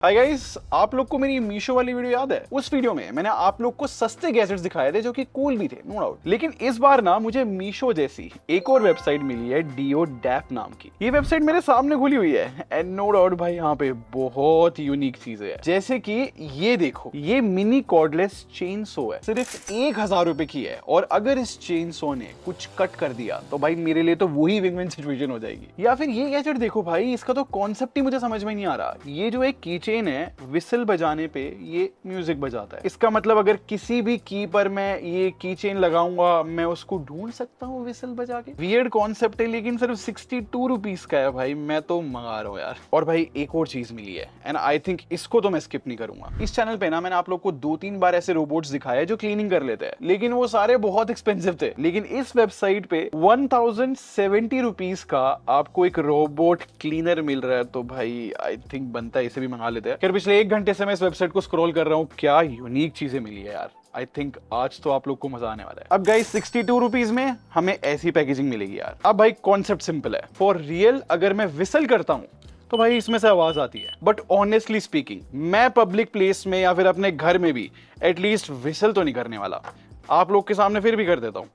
Hi guys, आप लोग को मेरी मीशो वाली वीडियो याद है? उस वीडियो में मैंने आप लोग को सस्ते गैजेट्स दिखाए थे जो कि कूल भी थे, नो डाउट। लेकिन इस बार ना मुझे मीशो जैसी एक और वेबसाइट मिली है, DODAP नाम की। ये वेबसाइट मेरे सामने खुली हुई है एंड नो डाउट भाई यहाँ पे बहुत यूनिक चीजें हैं। जैसे कि ये देखो, ये मिनी कॉर्डलेस चेन सो है, सिर्फ 1000 रुपए की है। और अगर इस चेन सो ने कुछ कट कर दिया तो भाई मेरे लिए तो वही विन विन सिचुएशन हो जाएगी। या फिर ये गैजेट देखो भाई, इसका तो कॉन्सेप्ट ही मुझे समझ में नहीं आ रहा। ये जो एक कीचेन है, विसल बजाने पे ये म्यूजिक बजाता है। इसका मतलब अगर किसी भी की पर मैं ये की चेन लगाऊंगा, मैं उसको ढूंढ सकता हूँ विसल बजा के। वियर्ड कॉन्सेप्ट है, लेकिन सिर्फ 62 रुपीज का है भाई। मैं तो मंगा रहा हूँ यार। और भाई एक और चीज मिली है एंड आई थिंक इसको तो मैं स्किप नहीं करूंगा। इस चैनल पे ना मैंने आप लोग को 2-3 बार ऐसे रोबोट्स दिखाए जो क्लीनिंग कर लेते हैं, लेकिन वो सारे बहुत एक्सपेंसिव थे। लेकिन इस वेबसाइट पे 1070 रुपीज का आपको एक रोबोट क्लीनर मिल रहा है, तो भाई आई थिंक बनता है इसे भी मंगा लेते हैं। खैर पिछले 1 घंटे से मैं इस वेबसाइट को स्क्रॉल कर रहा हूँ, क्या यूनिक चीजें मिली है यार। आई थिंक आज तो आप लोग को मजा आने वाला है। अब गाइस 62 रुपीज में हमें ऐसी पैकेजिंग मिलेगी यार। अब भाई कॉन्सेप्ट सिंपल है। फॉर रियल अगर मैं विसल करता हूँ तो भाई इसमें से आवाज आती है, बट ऑनेस्टली स्पीकिंग मैं पब्लिक प्लेस में या फिर अपने घर में भी एटलीस्ट विसल तो नहीं करने वाला। आप लोग के सामने फिर भी कर देता हूँ।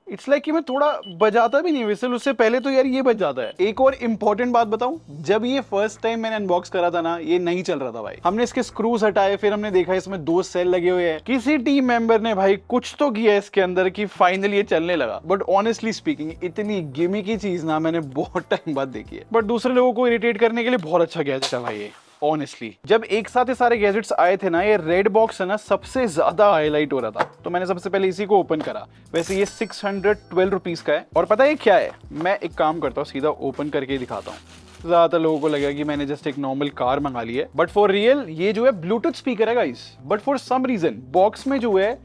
इट्स लाइक कि मैं थोड़ा बजाता भी नहीं विसल, उससे पहले तो यार ये बज जाता है। एक और इंपॉर्टेंट बात बताऊं, जब ये फर्स्ट टाइम मैंने अनबॉक्स करा था ना, ये नहीं चल रहा था भाई। हमने इसके स्क्रूज हटाए, फिर हमने देखा इसमें 2 सेल लगे हुए हैं। किसी टीम मेंबर ने भाई कुछ तो किया इसके अंदर कि फाइनली ये चलने लगा। बट ऑनेस्टली स्पीकिंग इतनी गिमिकी चीज ना मैंने बहुत टाइम बाद देखी है। बट दूसरे लोगों को इरिटेट करने के लिए बहुत अच्छा गैजेट है भाई ये। ऑनेस्टली जब एक साथ ये सारे गैजेट्स आए थे ना, ये रेड बॉक्स है ना सबसे ज्यादा हाईलाइट हो रहा था, तो मैंने सबसे पहले इसी को ओपन करा। वैसे ये 612 रुपीज का है। और पता है क्या है, मैं एक काम करता हूँ, सीधा ओपन करके दिखाता हूँ। ज्यादातर लोगों को लगेगा कि मैंने जस्ट एक नॉर्मल कार मंगा ली है, बट फॉर रियल ये जो है ब्लूटूथ स्पीकर है guys. But for some reason box में जो है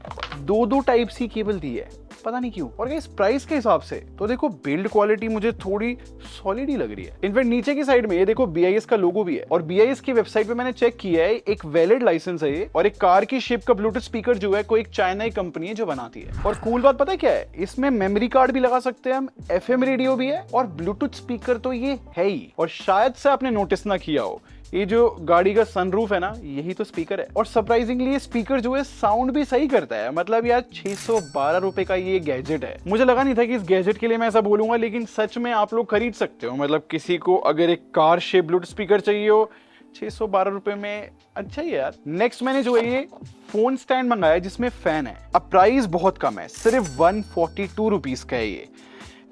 2 टाइप सी केबल दी है, पता नहीं क्यों। और इस प्राइस के हिसाब से तो देखो बिल्ड क्वालिटी मुझे थोड़ी सॉलिड ही लग रही है। इनफैक्ट नीचे की साइड में ये देखो BIS का लोगो भी है। और BIS की वेबसाइट पे मैंने चेक किया है, एक वैलिड लाइसेंस है ये। और एक कार की शेप का ब्लूटूथ स्पीकर जो है कोई एक चाइना कंपनी है जो बनाती है। और कूल बात पता है क्या है, इसमें मेमोरी कार्ड भी लगा सकते हैं हम, FM रेडियो भी है और ब्लूटूथ स्पीकर तो ये है ही। और शायद से आपने नोटिस ना किया हो, ये जो गाड़ी का सनरूफ है ना, यही तो स्पीकर है। और सरप्राइजिंगली ये स्पीकर जो है साउंड भी सही करता है। मतलब यार 612 रुपए का ये गैजेट है। मुझे लगा नहीं था कि इस गैजेट के लिए मैं ऐसा बोलूंगा, लेकिन सच में आप लोग खरीद सकते हो। मतलब किसी को अगर एक कार शेप ब्लूटूथ स्पीकर चाहिए हो, 612 रुपए में अच्छा ही है यार। नेक्स्ट मैंने जो है ये फोन स्टैंड मंगाया जिसमें फैन है। अब प्राइस बहुत कम है, सिर्फ 142 रुपीज का है ये।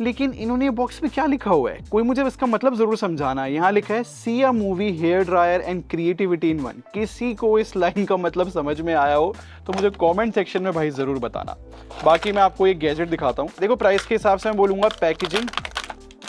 लेकिन इन्होंने बॉक्स में क्या लिखा हुआ है, कोई मुझे इसका मतलब जरूर समझाना। यहाँ लिखा है see a movie, hair dryer and creativity in one. किसी को इस लाइन का मतलब समझ में आया हो तो मुझे कमेंट सेक्शन में भाई जरूर बताना। बाकी मैं आपको एक गैजेट दिखाता हूँ। देखो प्राइस के हिसाब से मैं बोलूंगा पैकेजिंग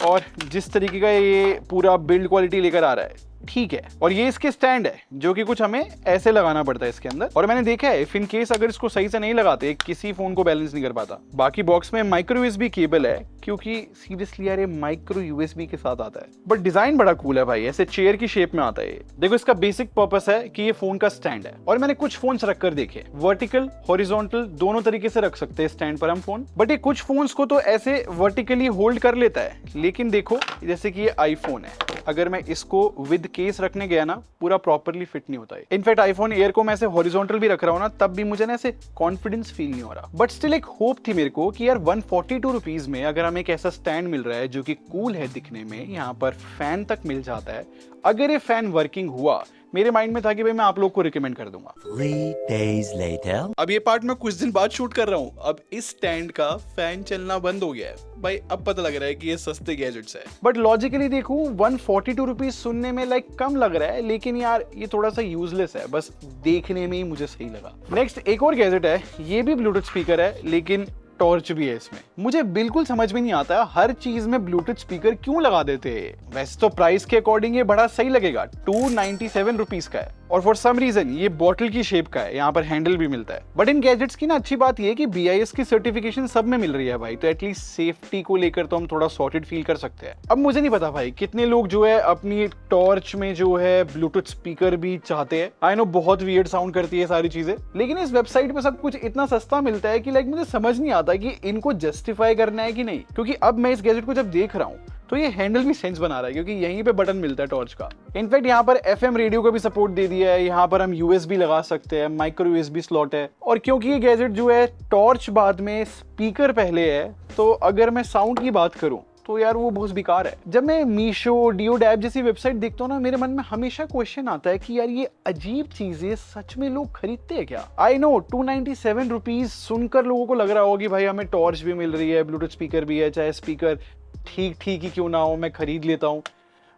और जिस तरीके का ये पूरा बिल्ड क्वालिटी लेकर आ रहा है ठीक है। और ये इसके स्टैंड है जो कि कुछ हमें ऐसे लगाना पड़ता है इसके अंदर। और मैंने देखा है इफ इन केस अगर इसको सही से नहीं लगाते किसी फोन को बैलेंस नहीं कर पाता। बाकी बॉक्स में माइक्रो USB केबल है, क्योंकि सीरियसली यार ये माइक्रो USB के साथ आता है। बट डिजाइन बड़ा कूल है भाई, ऐसे चेयर की शेप में आता है ये। देखो इसका बेसिक पर्पस है कि ये फोन का स्टैंड है। और मैंने कुछ फोन्स रखकर देखे, वर्टिकल हॉरिजॉन्टल दोनों तरीके से रख सकते हैं स्टैंड पर हम फोन। बट ये कुछ फोन्स को तो ऐसे वर्टिकली होल्ड कर लेता है। लेकिन देखो जैसे कि ये आईफोन है, अगर मैं इसको विद केस रखने गया ना, पूरा प्रॉपर्ली फिट नहीं होता है। इनफैक्ट आईफोन एयर को मैं ऐसे हॉरिजॉन्टल भी रख रहा हूँ ना, तब भी मुझे ना ऐसे कॉन्फिडेंस फील नहीं हो रहा। बट स्टिल एक होप थी मेरे को कि यार 142 रुपीज में अगर हमें एक ऐसा स्टैंड मिल रहा है जो कि कूल है दिखने में, यहाँ पर फैन तक मिल जाता है। अगर ये फैन वर्किंग हुआ, मेरे माइंड में था कि भाई मैं आप लोग को रिकमेंड कर दूंगा। 3 days later. अब ये पार्ट मैं कुछ दिन बाद शूट कर रहा हूँ। अब इस स्टैंड का फैन चलना बंद हो गया है भाई। अब पता लग रहा है कि ये सस्ते गैजेट्स है। बट लॉजिकली देखूं 142 रुपीज सुनने में लाइक कम लग रहा है, लेकिन यार ये थोड़ा सा यूजलेस है, बस देखने में ही मुझे सही लगा। नेक्स्ट एक और गैजेट है, ये भी ब्लूटूथ स्पीकर है लेकिन टॉर्च भी है इसमें। मुझे बिल्कुल समझ में नहीं आता हर चीज में ब्लूटूथ स्पीकर क्यों लगा देते हैं। वैसे तो प्राइस के अकॉर्डिंग ये बड़ा सही लगेगा, 297 रुपीज का है। और फॉर सम रीजन ये बॉटल की शेप का है, यहाँ पर हैंडल भी मिलता है। बट इन गैजेट्स की ना अच्छी बात ये है कि BIS की सर्टिफिकेशन सब में मिल रही है भाई, तो एटलीस्ट सेफ्टी को लेकर तो हम थोड़ा सॉर्टेड फील कर सकते हैं। अब मुझे नहीं पता भाई कितने लोग जो है अपनी टॉर्च में जो है ब्लूटूथ स्पीकर भी चाहते हैं। आई नो बहुत वियर्ड साउंड करती है सारी चीजें, लेकिन इस वेबसाइट पे सब कुछ इतना सस्ता मिलता है कि लाइक मुझे समझ नहीं आता कि इनको जस्टिफाई करना है कि नहीं। क्योंकि अब मैं इस गैजेट को जब देख रहा हूँ तो ये हैंडल भी सेंस बना रहा है क्योंकि यहीं पे बटन मिलता है टॉर्च का। इनफैक्ट यहाँ पर FM रेडियो का भी सपोर्ट दे दिया है, यहाँ पर हम USB लगा सकते हैं, माइक्रो USB स्लॉट है। और क्योंकि ये गैजेट जो है टॉर्च बाद में स्पीकर पहले है, तो अगर मैं साउंड की बात करूं तो यार वो बहुत बेकार है। जब मैं मीशो, डियोडैप जैसी वेबसाइट देखता हूँ ना, मेरे मन में हमेशा क्वेश्चन आता है कि यार ये अजीब चीजें सच में लोग खरीदते हैं क्या? आई नो 297 रुपीज सुनकर लोगों को लग रहा होगा कि भाई हमें टॉर्च भी मिल रही है, ब्लूटूथ स्पीकर भी है, चाहे स्पीकर ठीक ही क्यों ना हो मैं खरीद लेता हूँ।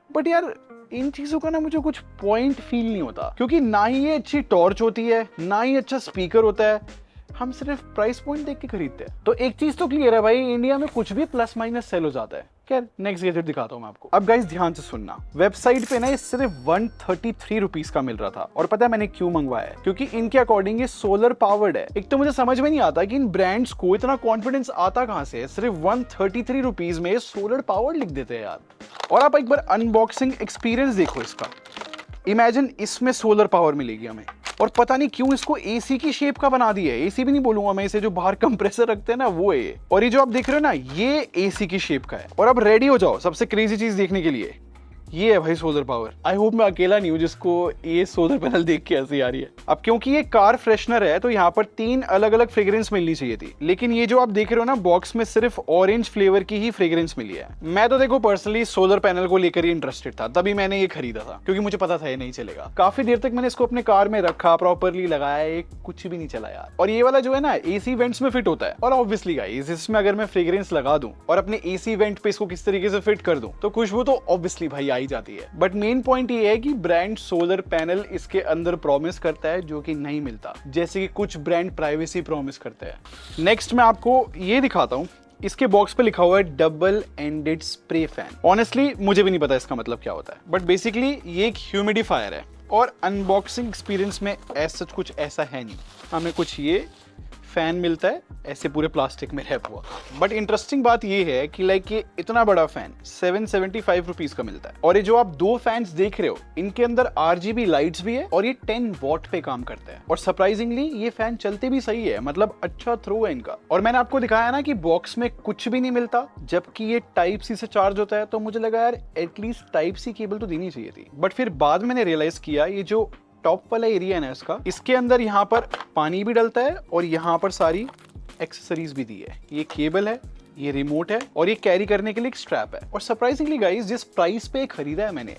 बट यार इन चीजों का ना मुझे कुछ पॉइंट फील नहीं होता, क्योंकि ना ही ये अच्छी टॉर्च होती है, ना ही अच्छा स्पीकर होता है। हम सिर्फ प्राइस पॉइंट देख के खरीदते हैं। तो एक चीज तो क्लियर है भाई, इंडिया में कुछ भी प्लस माइनस सेल हो जाता है। खैर नेक्स्ट गैजेट दिखाता हूं मैं आपको। अब गाइस ध्यान से सुनना, वेबसाइट पे ना ये सिर्फ 133 रुपीज का मिल रहा था। और पता है मैंने क्यों मंगवाया है? क्योंकि इनके अकॉर्डिंग ये सोलर पावर्ड है। एक तो मुझे समझ में नहीं आता कि इन ब्रांड्स को इतना कॉन्फिडेंस आता कहां से है, सिर्फ 133 रुपीज में सोलर पावर्ड लिख देते हैं यार। और आप एक बार अनबॉक्सिंग एक्सपीरियंस देखो इसका। इमेजिन इसमें सोलर पावर मिलेगी हमें, और पता नहीं क्यों इसको एसी की शेप का बना दिया है। एसी भी नहीं बोलूंगा मैं इसे, जो बाहर कंप्रेसर रखते हैं ना वो है ये। और ये जो आप देख रहे हो ना, ये एसी की शेप का है। और अब रेडी हो जाओ सबसे क्रेजी चीज देखने के लिए, ये है भाई सोलर पावर। आई होप मैं अकेला नहीं हूं जिसको ये सोलर पैनल देख के हंसी आ रही है। अब क्योंकि ये कार फ्रेशनर है तो यहाँ पर 3 अलग अलग फ्रेग्रेंस मिलनी चाहिए थी, लेकिन ये जो आप देख रहे हो ना बॉक्स में सिर्फ ऑरेंज फ्लेवर की ही फ्रेग्रेंस मिली है। मैं तो देखो पर्सनली सोलर पैनल को लेकर ही इंटरेस्टेड था, तभी मैंने ये खरीदा था, क्योंकि मुझे पता था ये नहीं चलेगा। काफी देर तक मैंने इसको अपने कार में रखा, प्रॉपरली लगाया, ये कुछ भी नहीं चला यार। और ये वाला जो है ना एसी वेंट्स में फिट होता है, और ऑब्वियसली गाइस इसमें अगर मैं फ्रेग्रेंस लगा दूं और अपने एसी वेंट पे इसको किस तरीके से फिट कर दूं तो खुशबू तो ऑब्वियसली भाई आ ही जाती है। बट मेन पॉइंट ये है कि ब्रांड सोलर पैनल इसके अंदर प्रॉमिस करता है जो कि नहीं मिलता, जैसे कि कुछ ब्रांड प्राइवेसी प्रॉमिस करते हैं। नेक्स्ट मैं आपको ये दिखाता हूं, इसके बॉक्स पे लिखा हुआ है double ended spray fan. Honestly मुझे भी नहीं पता इसका मतलब क्या होता है, बट बेसिकली ये एक ह्यूमिडिफायर है। और अनबॉक्सिंग एक्सपीरियंस में ऐसा कुछ ऐसा है नहीं, हमें कुछ ये फैन मिलता है ऐसे पूरे प्लास्टिक में रैप हुआ। बट इंटरेस्टिंग बात ये है कि लाइक ये इतना बड़ा फैन 775 रुपीज का मिलता है। और ये जो आप 2 फैंस देख रहे हो इनके अंदर RGB लाइट्स भी है, और ये 10 वॉट पे काम करते हैं। और सरप्राइजिंगली ये फैन चलते भी सही है, मतलब अच्छा थ्रो है इनका। और मैंने आपको दिखाया ना कि बॉक्स में कुछ भी नहीं मिलता, जबकि ये टाइप सी से चार्ज होता है, तो मुझे लगा यार एटलीस्ट टाइप सी केबल तो देनी चाहिए थी। बट फिर बाद में मैंने रियलाइज किया ये जो टॉप वाला एरिया है ना इसका, इसके अंदर यहाँ पर पानी भी डलता है और यहाँ पर सारी एक्सेसरीज भी दी है। ये केबल है, ये रिमोट है, और ये कैरी करने के लिए एक स्ट्रैप है। और सरप्राइजिंगली गाइस जिस प्राइस पे खरीदा है मैंने,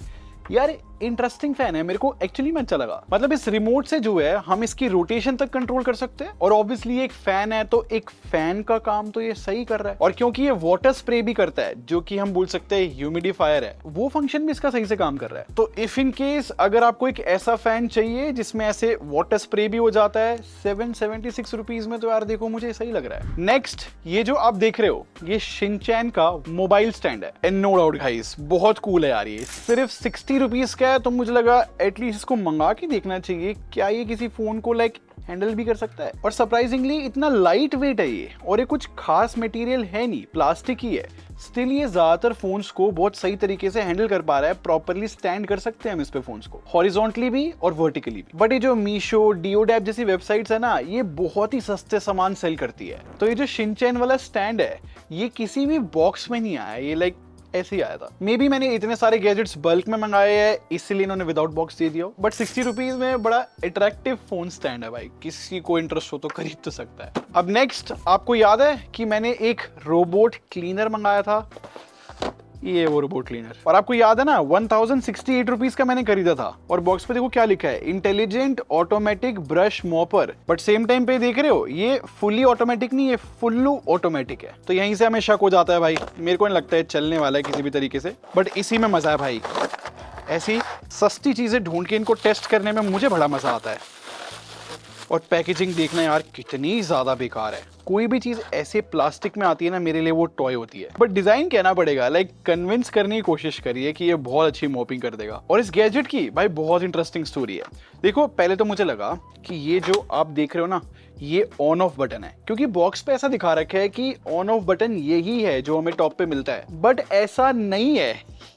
यार इंटरेस्टिंग फैन है, मेरे को एक्चुअली में अच्छा लगा। मतलब इस रिमोट से जो है हम इसकी रोटेशन तक कंट्रोल कर सकते हैं, और ऑब्वियसली एक फैन है तो एक फैन का काम तो ये सही कर रहा है। और क्योंकि ये वाटर स्प्रे भी करता है, जो कि हम बोल सकते हैं ह्यूमिडिफायर है, वो फंक्शन भी इसका सही से काम कर रहा है। तो इफ इन केस अगर आपको एक ऐसा फैन चाहिए जिसमें ऐसे वाटर स्प्रे भी हो जाता है 776 रुपीज में, तो यार देखो मुझे सही लग रहा है। नेक्स्ट ये जो आप देख रहे हो ये शिनचैन का मोबाइल स्टैंड है, एंड नो डाउट गाइस बहुत कूल है यार। ये सिर्फ 60 रुपीज का है, तो मुझे लगा एटलीस्ट इसको मंगा के देखना चाहिए, क्या ये किसी फोन को लाइक हैंडल भी कर सकता है। और सरप्राइजिंगली इतना लाइट वेट है ये, और ये कुछ खास मटेरियल है नहीं, प्लास्टिक ही है। स्टिल ये ज्यादातर फोन्स को बहुत सही तरीके से हैंडल कर पा रहा है, प्रॉपर्ली स्टैंड कर सकते हैं हम इस पे फोन्स को, हॉरिजॉन्टली भी और वर्टिकली भी। बट ये जो मीशो, डियोडैप जैसी वेबसाइट्स है ना, ये बहुत ही सस्ते सामान सेल करती है। तो ये जो शिनचैन वाला स्टैंड है ये किसी भी बॉक्स में नहीं आया, ये लाइक ऐसे ही आया था। मे बी मैंने इतने सारे गैजेट्स बल्क में मंगाए हैं इसलिए इन्होंने विदाउट बॉक्स दे दिया। बट 60 रुपीज में बड़ा अट्रैक्टिव फोन स्टैंड है भाई, किसी को इंटरेस्ट हो तो खरीद तो सकता है। अब नेक्स्ट आपको याद है कि मैंने एक रोबोट क्लीनर मंगाया था, ये वो रोबोट क्लीनर। और आपको याद है ना 1068 रुपीज का मैंने खरीदा था। और बॉक्स पे देखो क्या लिखा है, intelligent automatic brush mopper. But same time पे देख रहे हो ये फुली ऑटोमेटिक नहीं, ये फुल्लू ऑटोमेटिक है। तो यहीं से हमें शक हो जाता है भाई, मेरे को नहीं लगता है चलने वाला है किसी भी तरीके से। बट इसी में मजा है भाई, ऐसी सस्ती चीजें ढूंढ के इनको टेस्ट करने में मुझे बड़ा मजा आता है। और पैकेजिंग देखना यार कितनी ज्यादा बेकार है। कोई भी चीज ऐसे प्लास्टिक में आती है ना, मेरे लिए वो टॉय होती है। बट डिजाइन कहना पड़ेगा, लाइक कन्विंस करने की कोशिश करिए कि ये बहुत अच्छी मॉपिंग कर देगा। और इस गैजेट की भाई बहुत इंटरेस्टिंग स्टोरी है। देखो पहले तो मुझे लगा कि ये जो आप देख रहे हो ना, ये ऑन ऑफ बटन है, क्योंकि बॉक्स पे ऐसा दिखा रखा है कि ऑन ऑफ बटन यही है जो हमें टॉप पे मिलता है, बट ऐसा नहीं है।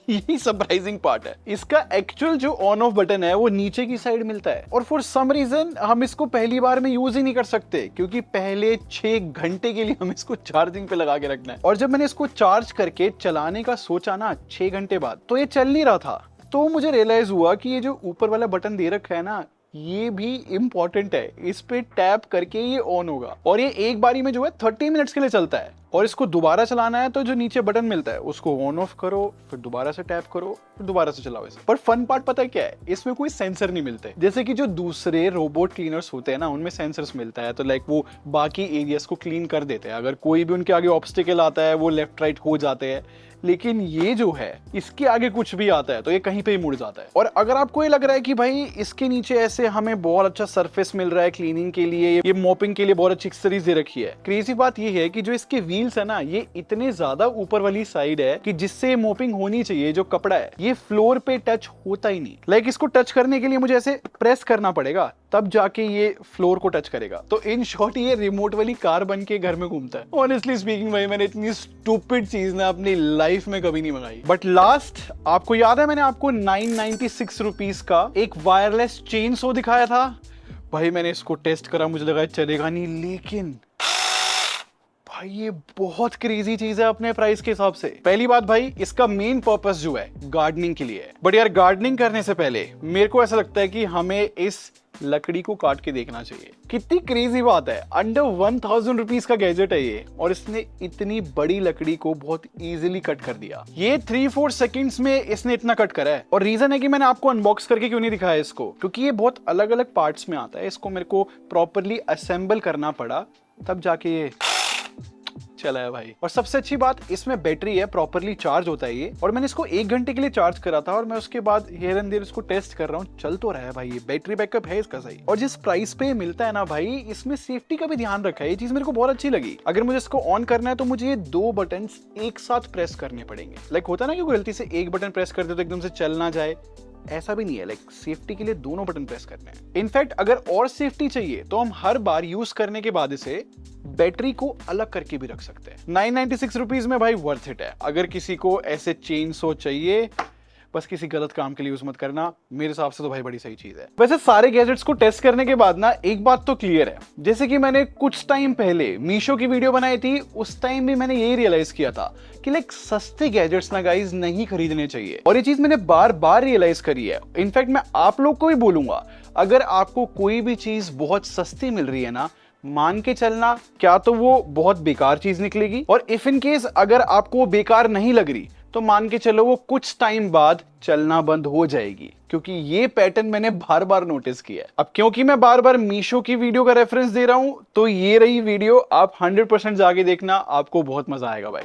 यही सरप्राइजिंग पार्ट है। इसका एक्चुअल जो ऑन ऑफ बटन है वो नीचे की साइड मिलता है, और फॉर सम रीजन हम इसको पहली बार में यूज ही नहीं कर सकते, क्योंकि पहले 6 घंटे के लिए हमें इसको चार्जिंग पे लगा के रखना है। और जब मैंने इसको चार्ज करके चलाने का सोचा ना 6 घंटे बाद, तो ये चल नहीं रहा था। तो मुझे रियलाइज हुआ कि ये जो ऊपर वाला बटन दे रखा है ना, ये भी इंपॉर्टेंट है। इस पे टैप करके ये ऑन होगा, और ये एक बारी में जो है 30 मिनट्स के लिए चलता है। और इसको दोबारा चलाना है तो जो नीचे बटन मिलता है उसको ऑन ऑफ करो, फिर दोबारा से टैप करो, फिर दोबारा से चलाओ इसे। पर फन पार्ट पता है क्या है, इसमें कोई सेंसर नहीं मिलते। जैसे कि जो दूसरे रोबोट क्लीनर्स होते हैं ना, उनमें सेंसर्स मिलता है, तो लाइक वो बाकी एरियाज को क्लीन कर देते हैं। अगर कोई भी उनके आगे ऑब्स्टिकल आता है वो लेफ्ट राइट हो जाते हैं। लेकिन ये जो है, इसके आगे कुछ भी आता है तो ये कहीं पे ही मुड़ जाता है। और अगर आपको ये लग रहा है कि भाई इसके नीचे ऐसे हमें बहुत अच्छा सरफेस मिल रहा है क्लीनिंग के लिए, ये मोपिंग के लिए बहुत अच्छी एक्सेसरीज दे रखी है, क्रेजी बात ये है कि जो इसके व्हील्स है ना, ये इतने ज्यादा ऊपर वाली साइड है कि जिससे मोपिंग होनी चाहिए, जो कपड़ा है, ये फ्लोर पे टच होता ही नहीं। लाइक इसको टच करने के लिए मुझे ऐसे प्रेस करना पड़ेगा, तब जाके ये फ्लोर को टच करेगा। तो इन शॉर्ट ये रिमोट वाली कार बन के घर में घूमता है। ऑनेस्टली स्पीकिंग भाई, मैंने इतनी स्टूपिड चीज ना अपनी लाइफ में कभी नहीं मंगाई। बट लास्ट, आपको याद है मैंने आपको 996 रुपीज का एक वायरलेस चेन सो दिखाया था। भाई मैंने इसको टेस्ट करा, मुझे लगा चलेगा नहीं, लेकिन भाई ये बहुत क्रेजी चीज है अपने प्राइस के हिसाब से। पहली बात भाई, इसका मेन पर्पस जो है गार्डनिंग के लिए है। बट यार गार्डनिंग करने से पहले मेरे को ऐसा लगता है कि हमें इस लकड़ी को काट के देखना चाहिए। कितनी क्रेजी बात है, अंडर 1000 रुपीज का गैजेट है ये, और इसने इतनी बड़ी लकड़ी को बहुत इजीली कट कर दिया। ये 3-4 सेकंड्स में इसने इतना कट करा है। और रीजन है कि मैंने आपको अनबॉक्स करके क्यों नहीं दिखाया इसको, क्योंकि ये बहुत अलग अलग पार्ट्स में आता है। इसको मेरे को प्रॉपरली असेंबल करना पड़ा, तब जाके ये चला है भाई। और सबसे अच्छी बात, इसमें बैटरी है, प्रॉपरली चार्ज होता है ये। और मैंने इसको 1 घंटे के लिए चार्ज करा था, और मैं उसके बाद हियर एंड देयर इसको टेस्ट कर रहा हूँ, चल तो रहा है भाई। ये बैटरी बैकअप है इसका सही। और जिस प्राइस पे मिलता है ना भाई, इसमें सेफ्टी का भी ध्यान रखा है। ये चीज मेरे को बहुत अच्छी लगी। अगर मुझे इसको ऑन करना है तो मुझे ये 2 बटन एक साथ प्रेस करने पड़ेंगे। लाइक होता है ना कि गलती से एक बटन प्रेस कर दे तो एकदम से चल ना जाए, ऐसा भी नहीं है। लाइक सेफ्टी के लिए दोनों बटन प्रेस करने हैं। इनफैक्ट अगर और सेफ्टी चाहिए तो हम हर बार यूज करने के बाद इसे बैटरी को अलग करके भी रख सकते हैं। 996 रुपीज में भाई वर्थ इट है। अगर किसी को ऐसे चेन सो चाहिए, बस किसी गलत काम के लिए यूज मत करना, मेरे हिसाब से तो भाई बड़ी सही चीज है। वैसे सारे गैजेट्स को टेस्ट करने के बाद ना एक बात तो क्लियर है, जैसे कि मैंने कुछ टाइम पहले मीशो की वीडियो बनाई थी, उस टाइम भी मैंने यही रियलाइज किया था कि लाइक सस्ते गैजेट्स ना गाइज नहीं खरीदने चाहिए। और ये चीज मैंने बार बार रियलाइज करी है। इनफैक्ट मैं आप लोग को भी बोलूंगा, अगर आपको कोई भी चीज बहुत सस्ती मिल रही है ना, मान के चलना क्या तो वो बहुत बेकार चीज निकलेगी, और इफ इन केस अगर आपको वो बेकार नहीं लग रही तो मान के चलो वो कुछ टाइम बाद चलना बंद हो जाएगी। क्योंकि ये पैटर्न मैंने बार बार नोटिस किया है। अब क्योंकि मैं बार बार मीशो की वीडियो का रेफरेंस दे रहा हूं, तो ये रही वीडियो, आप 100% जाके देखना, आपको बहुत मजा आएगा भाई।